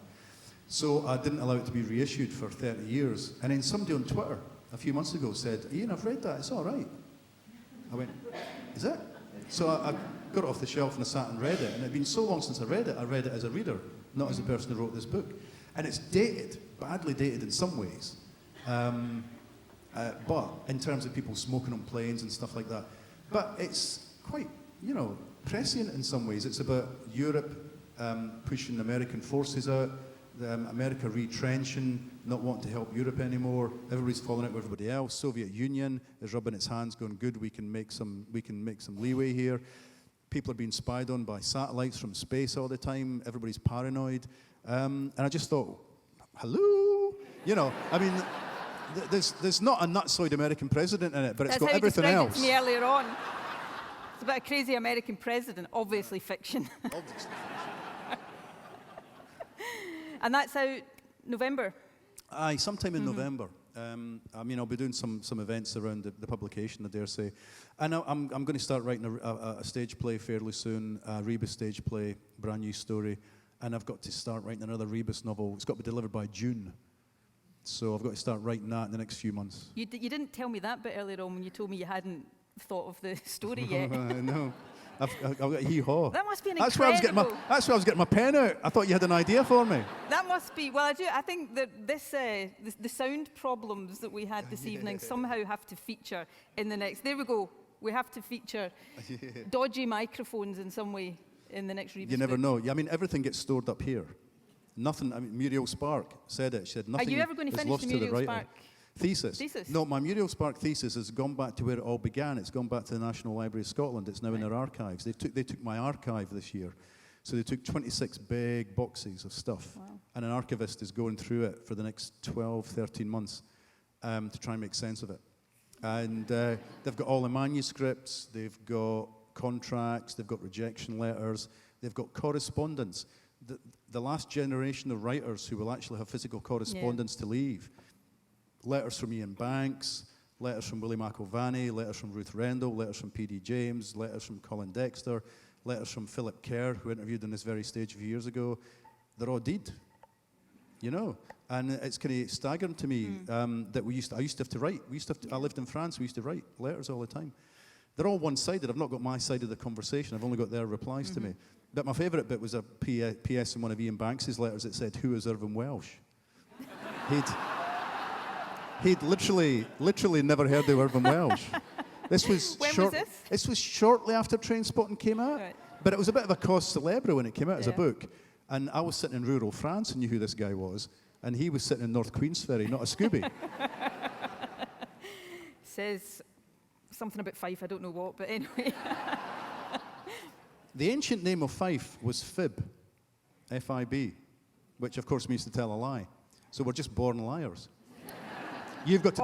So I didn't allow it to be reissued for 30 years. And then somebody on Twitter a few months ago said, Ian, I've read that, it's all right. I went, is it? So got it off the shelf and I sat and read it. And it had been so long since I read it as a reader, not as the person who wrote this book. And it's dated, badly dated in some ways. But in terms of people smoking on planes and stuff like that. But it's quite, prescient in some ways. It's about Europe pushing American forces out, America retrenching, not wanting to help Europe anymore. Everybody's falling out with everybody else. Soviet Union is rubbing its hands, going, "Good, we can make some leeway here." People are being spied on by satellites from space all the time. Everybody's paranoid, and I just thought, "Hello," There's not a nutsoid American president in it, but it's got everything else. That's how you described it to me earlier on. It's about a crazy American president, obviously fiction. Obviously. And that's out November? Aye, sometime in November. I'll be doing some events around the publication, I dare say. And I'm going to start writing a stage play fairly soon, a Rebus stage play, brand new story. And I've got to start writing another Rebus novel. It's got to be delivered by June. So I've got to start writing that in the next few months. You didn't tell me that bit earlier on when you told me you hadn't thought of the story yet. No. I've got a hee-haw. That must be an That's incredible... That's why I was getting my pen out. I thought you had an idea for me. That must be... Well, I think that the sound problems that we had this evening somehow have to feature in the next... There we go. We have to feature dodgy microphones in some way in the next Rebus. You never know. Yeah, everything gets stored up here. Nothing... Muriel Spark said it. She said nothing. Are you ever going to finish the Muriel Spark thesis? No, my Muriel Spark thesis has gone back to where it all began. It's gone back to the National Library of Scotland. It's now in their archives. They took my archive this year. So they took 26 big boxes of stuff. Wow. And an archivist is going through it for the next 12, 13 months to try and make sense of it. And they've got all the manuscripts, they've got contracts, they've got rejection letters, they've got correspondence. The last generation of writers who will actually have physical correspondence to leave. Letters from Ian Banks, letters from Willie McIlvanney, letters from Ruth Rendell, letters from P.D. James, letters from Colin Dexter, letters from Philip Kerr, who interviewed on this very stage a few years ago. They're all dead, And it's kind of staggering to me that I used to have to write. I lived in France. We used to write letters all the time. They're all one-sided. I've not got my side of the conversation. I've only got their replies to me. But my favourite bit was a PS in one of Ian Banks' letters that said, "Who is Irvin Welsh?" He'd literally never heard of Irvin Welsh. This was This was shortly after Trainspotting came out. Right. But it was a bit of a cause célèbre when it came out as a book. And I was sitting in rural France and knew who this guy was. And he was sitting in North Queensferry, not a Scooby. Says something about Fife, I don't know what, but anyway. The ancient name of Fife was Fib, F-I-B, which of course means to tell a lie. So we're just born liars. You've got to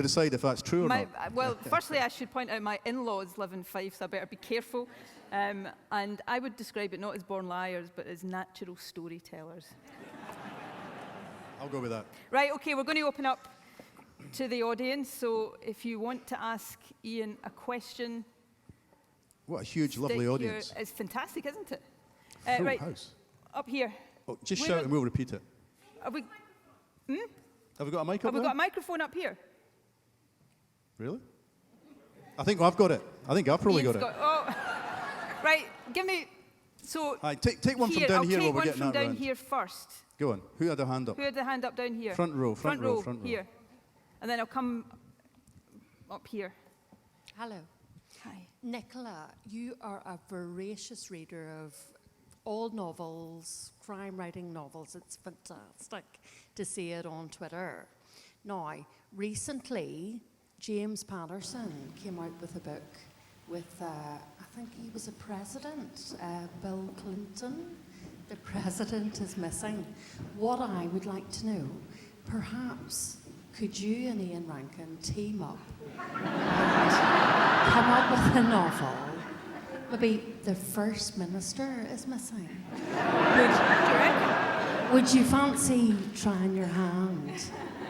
decide if that's true or not. Well, firstly, I should point out my in-laws live in Fife, so I better be careful. And I would describe it not as born liars, but as natural storytellers. I'll go with that. Right, okay, we're going to open up to the audience. So if you want to ask Ian a question... What a huge, lovely audience. It's fantastic, isn't it? Full right, house. Up here. Oh, just shout and we'll repeat it. Have we got a mic up Have we got a microphone up here? Really? I think I've got it. I think I've probably got it. Right, give me... So take one from down here while we're getting that I'll take one from down round. here first. Go on. Who had their hand up? Who had their hand up down here? Front row. Here. And then I'll come up here. Hello. Hi. Nicola, you are a voracious reader of old novels, crime-writing novels. It's fantastic to see it on Twitter. Now, recently, James Patterson came out with a book with, I think he was a president, Bill Clinton. The president is missing. What I would like to know, perhaps, could you and Ian Rankin team up and come up with a novel? Maybe the First Minister is missing. Would you fancy trying your hand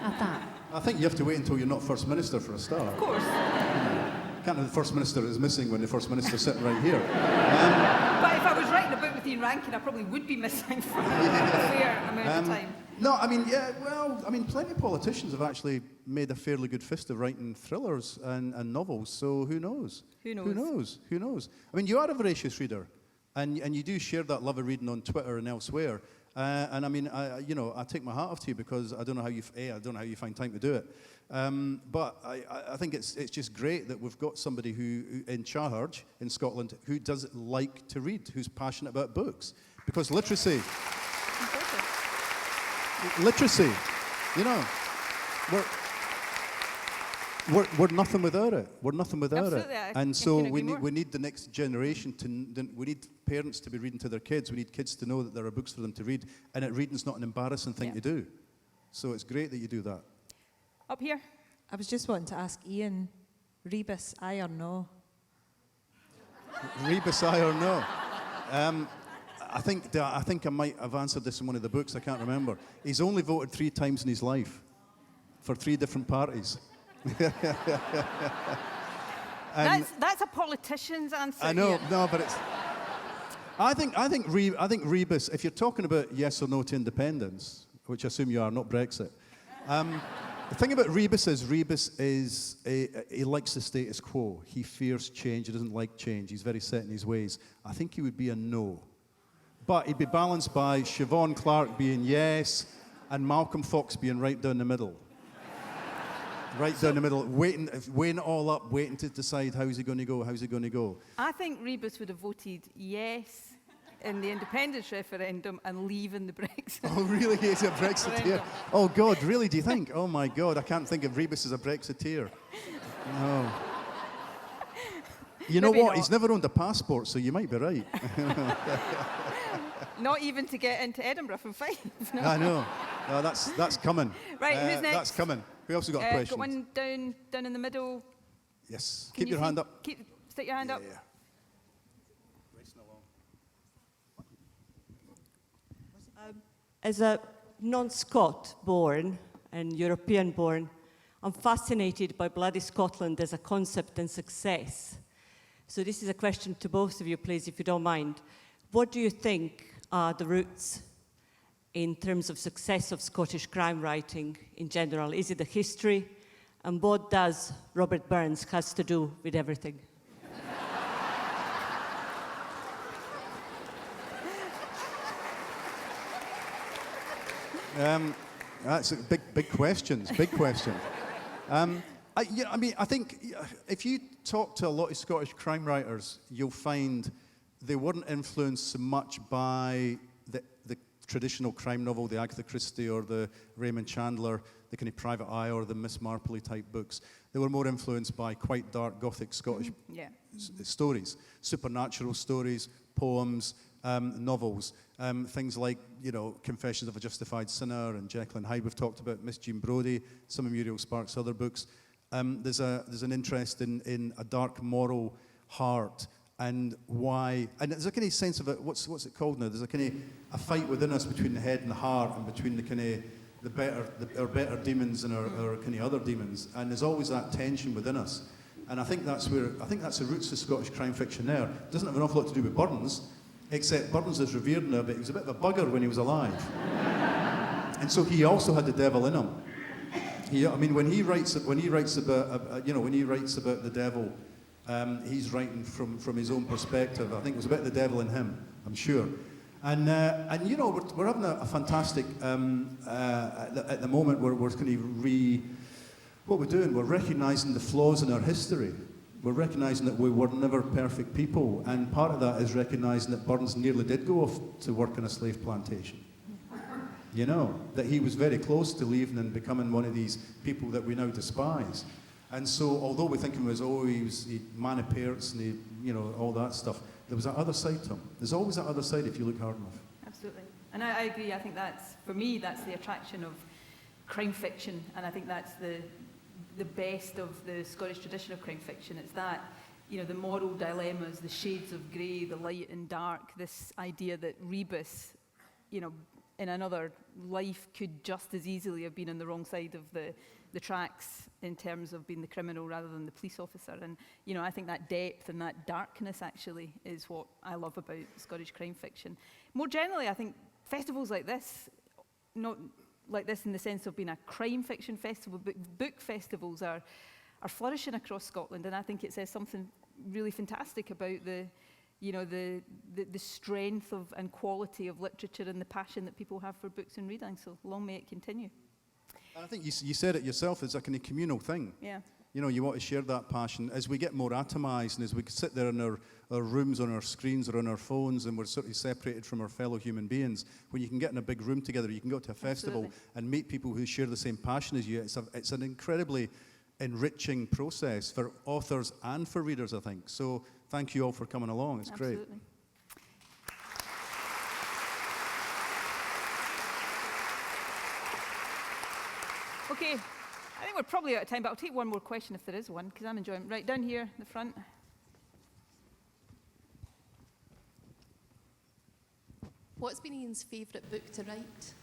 at that? I think you have to wait until you're not First Minister for a start. Of course. Can't have the First Minister is missing when the First Minister's sitting right here. But if I was writing a book with Ian Rankin, I probably would be missing for a fair amount of time. No, I mean, yeah, well, I mean, plenty of politicians have actually made a fairly good fist of writing thrillers and novels, so who knows? Who knows? Who knows? Who knows? I mean, you are a voracious reader, and you do share that love of reading on Twitter and elsewhere. And I mean, I take my hat off to you because I don't know how you find time to do it. But I think it's just great that we've got somebody who in charge in Scotland who does like to read, who's passionate about books, because literacy, you know, we're nothing without it. We're nothing without Absolutely, it. I And so couldn't agree more. we need the next generation we need parents to be reading to their kids. We need kids to know that there are books for them to read, and that reading's not an embarrassing thing to do. So it's great that you do that. Up here. I was just wanting to ask Ian, Rebus, aye or no? Rebus, aye or no? I think I might have answered this in one of the books. I can't remember. He's only voted 3 times in his life for 3 different parties. That's a politician's answer. I know, Ian. no, but it's. I think Rebus. If you're talking about yes or no to independence, which I assume you are, not Brexit. The thing about Rebus is he likes the status quo. He fears change. He doesn't like change. He's very set in his ways. I think he would be a no. But he'd be balanced by Siobhan Clarke being yes and Malcolm Fox being right down the middle. Right down the middle, weighing it all up, waiting to decide how's he going to go. I think Rebus would have voted yes in the independence referendum and leaving the Brexit. Oh, really? He's a Brexiteer? Oh, God, really, do you think? Oh, my God, I can't think of Rebus as a Brexiteer. No. You know Maybe what? not. He's never owned a passport, so you might be right. Not even to get into Edinburgh from Fife. No. I know. No, that's coming. Right, who's next? That's coming. Who else has got a question? Got one down in the middle. Yes. Can Keep you your see? hand up. Stick your hand up. Yeah. Racing along. As a non-Scot born and European born, I'm fascinated by bloody Scotland as a concept and success. So this is a question to both of you, please, if you don't mind. What do you think are the roots in terms of success of Scottish crime writing in general? Is it the history? And what does Robert Burns has to do with everything? That's a big questions. Big question. I think if you talk to a lot of Scottish crime writers, you'll find they weren't influenced so much by the traditional crime novel, the Agatha Christie or the Raymond Chandler, the kind of Private Eye or the Miss Marpley type books. They were more influenced by quite dark Gothic Scottish stories, supernatural stories, poems, novels, things like, Confessions of a Justified Sinner and Jekyll and Hyde we've talked about, Miss Jean Brodie, some of Muriel Spark's other books. There's an interest in a dark moral heart and why, and there's a kind of sense of it, what's it called now? There's a kind of a fight within us between the head and the heart and between the kind of our better demons and our kind of other demons, and there's always that tension within us. And I think that's the roots of Scottish crime fiction there. It doesn't have an awful lot to do with Burns, except Burns is revered now, but he was a bit of a bugger when he was alive. And so he also had the devil in him. When he writes about the devil, he's writing from his own perspective. I think there's a bit of the devil in him, I'm sure. And we're having a fantastic at the moment. We're kind of what we're doing. We're recognising the flaws in our history. We're recognising that we were never perfect people, and part of that is recognising that Burns nearly did go off to work on a slave plantation. That he was very close to leaving and becoming one of these people that we now despise. And so, although we think of him as, he manipates and all that stuff, there was that other side to him. There's always that other side if you look hard enough. Absolutely. And I agree. I think that's the attraction of crime fiction, and I think that's the best of the Scottish tradition of crime fiction. It's that, the moral dilemmas, the shades of grey, the light and dark, this idea that Rebus, in another life could just as easily have been on the wrong side of the tracks in terms of being the criminal rather than the police officer. And, I think that depth and that darkness actually is what I love about Scottish crime fiction. More generally, I think festivals like this, not like this in the sense of being a crime fiction festival, but book festivals are flourishing across Scotland, and I think it says something really fantastic about the strength of and quality of literature and the passion that people have for books and reading. So long may it continue. And I think you said it yourself, it's a kind of communal thing. Yeah. You know, you want to share that passion. As we get more atomized and as we sit there in our rooms, on our screens or on our phones, and we're sort of separated from our fellow human beings, when you can get in a big room together, you can go to a festival and meet people who share the same passion as you. It's an incredibly enriching process for authors and for readers, I think. So thank you all for coming along. It's great. Okay, I think we're probably out of time, but I'll take one more question if there is one, because I'm enjoying it. Right, down here in the front. What's been Ian's favourite book to write?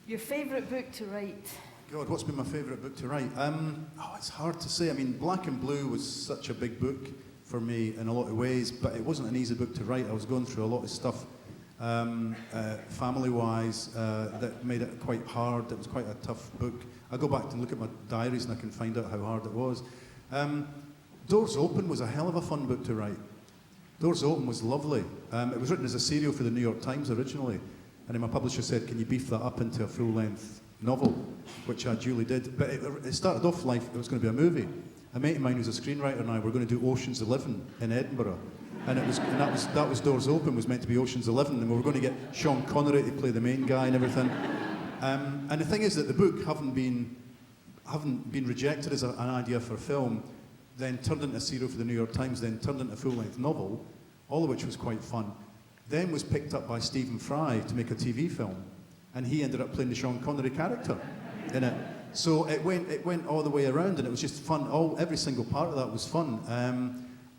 Your favourite book to write? God, what's been my favourite book to write? It's hard to say. I mean, Black and Blue was such a big book for me in a lot of ways, but it wasn't an easy book to write. I was going through a lot of stuff family-wise that made it quite hard. It was quite a tough book. I go back and look at my diaries and I can find out how hard it was. Doors Open was a hell of a fun book to write. Doors Open was lovely. It was written as a serial for the New York Times originally, and then my publisher said, can you beef that up into a full-length novel, which I duly did. But it started off like it was going to be a movie. A mate of mine who's a screenwriter and I were going to do Ocean's 11 in Edinburgh. And that was Doors Open, was meant to be Ocean's 11, and we were going to get Sean Connery to play the main guy and everything. And the thing is that the book haven't been rejected as an idea for film, then turned into a serial for the New York Times, then turned into a full-length novel, all of which was quite fun. Then was picked up by Stephen Fry to make a TV film, and he ended up playing the Sean Connery character in it. So it went all the way around, and it was just fun. Every single part of that was fun.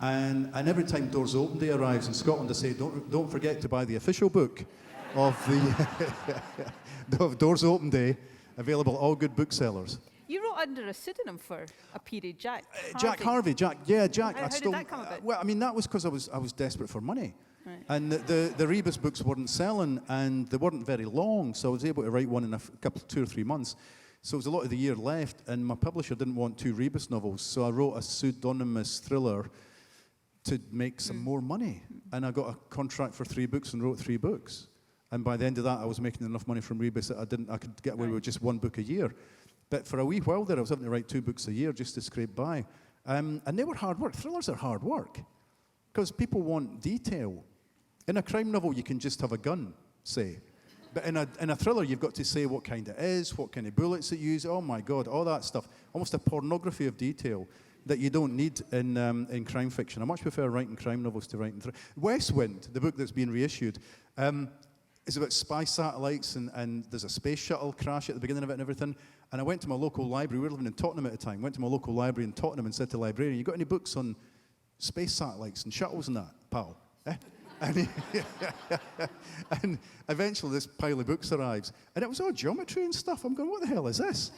And every time Doors Open Day arrives in Scotland, I say, don't forget to buy the official book of the of Doors Open Day, available at all good booksellers. You wrote under a pseudonym for a period, Jack Harvey. Jack Harvey, Jack. How did that come about? Well, I mean, that was because I was desperate for money. Right. And the Rebus books weren't selling, and they weren't very long, so I was able to write one in a couple, 2 or 3 months. So it was a lot of the year left, and my publisher didn't want 2 Rebus novels, so I wrote a pseudonymous thriller to make some more money. And I got a contract for 3 books and wrote 3 books. And by the end of that, I was making enough money from Rebus that I could get away with just 1 book a year. But for a wee while there, I was having to write 2 books a year just to scrape by. And they were hard work. Thrillers are hard work, because people want detail. In a crime novel, you can just have a gun, say. But in a thriller, you've got to say what kind it is, what kind of bullets it uses, oh my God, all that stuff. Almost a pornography of detail that you don't need in crime fiction. I much prefer writing crime novels to writing thrillers. West Wind, the book that's been reissued, is about spy satellites, and there's a space shuttle crash at the beginning of it and everything. And I went to my local library, we were living in Tottenham at the time, went to my local library in Tottenham and said to the librarian, you got any books on space satellites and shuttles and that, pal? And eventually this pile of books arrives, and it was all geometry and stuff. I'm going, what the hell is this?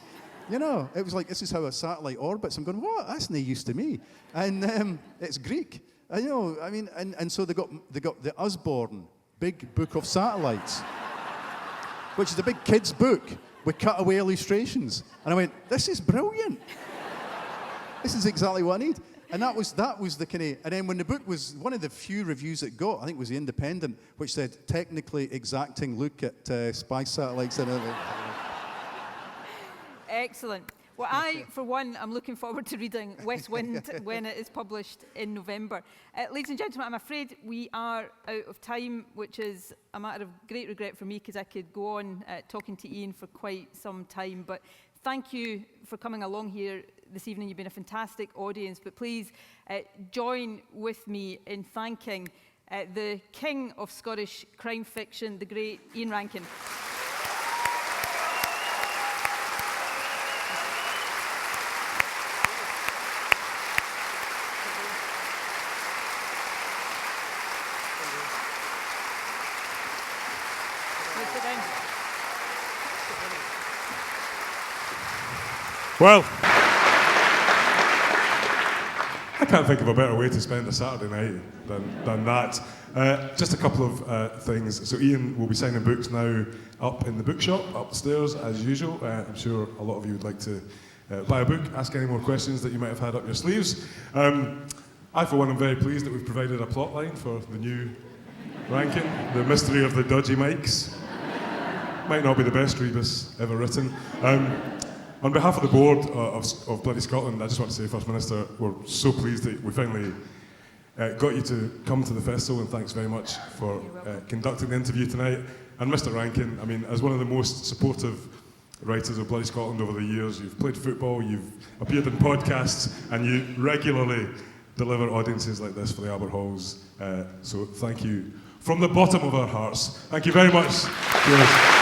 You know, it was like, this is how a satellite orbits. I'm going, what? That's no use to me. And it's Greek. You know, I mean, and so they got the Usborne Big Book of Satellites, which is a big kids' book with cutaway illustrations. And I went, this is brilliant. This is exactly what I need. And that was the kind of, and then when the book was, one of the few reviews it got, I think it was The Independent, which said, technically exacting look at spy satellites and everything. Excellent. Well, I, for one, am looking forward to reading West Wind when it is published in November. Ladies and gentlemen, I'm afraid we are out of time, which is a matter of great regret for me, because I could go on talking to Ian for quite some time. But thank you for coming along here this evening. You've been a fantastic audience. But please join with me in thanking the king of Scottish crime fiction, the great Ian Rankin. Well, I can't think of a better way to spend a Saturday night than that. Just a couple of things. So Ian will be signing books now up in the bookshop, up the stairs, as usual. I'm sure a lot of you would like to buy a book, ask any more questions that you might have had up your sleeves. I, for one, am very pleased that we've provided a plot line for the new Rankin, The Mystery of the Dodgy Mics. Might not be the best Rebus ever written. On behalf of the board of Bloody Scotland, I just want to say, First Minister, we're so pleased that we finally got you to come to the festival, and thanks very much for conducting the interview tonight. And Mr. Rankin, I mean, as one of the most supportive writers of Bloody Scotland over the years, you've played football, you've appeared in podcasts, and you regularly deliver audiences like this for the Albert Halls. So thank you from the bottom of our hearts. Thank you very much. Cheers.